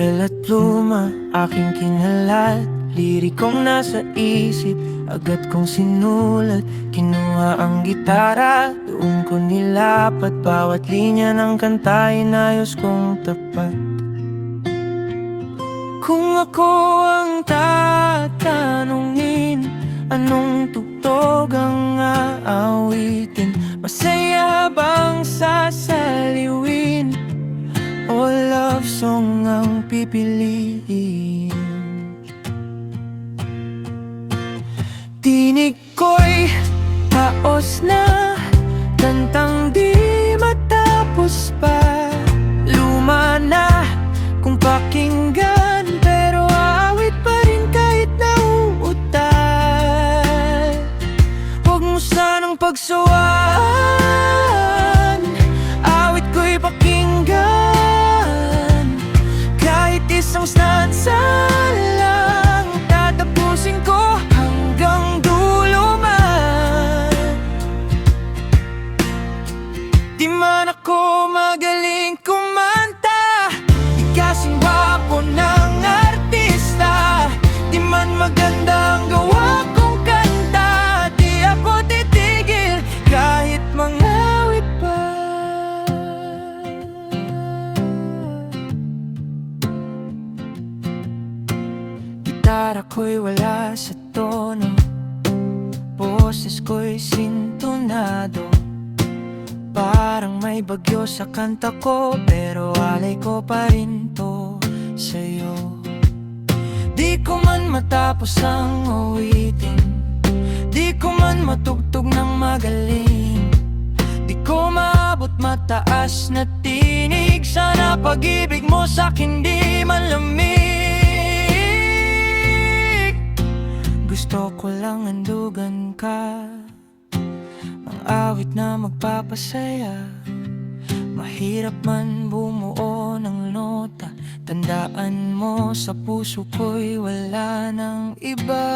Papel at pluma, aking kinalat, lirikong nasa isip, agad kong sinulat. Kinuha ang gitara, doon ko nilapat, bawat linya ng kanta inayos kong tapat. Kung ako ang tatanungin, anong tugtog ang aawitin? Masaya bang sasaliwin o love song ang pipiliin? Tinig ko'y taos na, kantang di matapos pa. Luma na kung pakinggan, pero awit pa rin kahit nauutal. Huwag mo sanang pagsawaan, awit ko'y pakinggan. Kahit isang stanza lang, tatapusin ko hanggang dulo man. Di man ako magaling kumanta, di kasing gwapo ng artista. Di man maganda ang gawa kong kanta, di ako titigil kahit mangawit pa. Gitara ko'y wala sa tono, boses ko'y sintonado. Parang may bagyo sa kanta ko, pero alay ko pa rin to sa'yo. Di ko man matapos ang awitin, di ko man matugtog ng magaling, di ko maabot mataas na tinig. Sana pag-ibig mo sa'kin di malamig. Gusto ko lang andugan ka, ang awit na magpapasaya. Mahirap man bumuo ng nota, tandaan mo sa puso ko'y wala nang iba.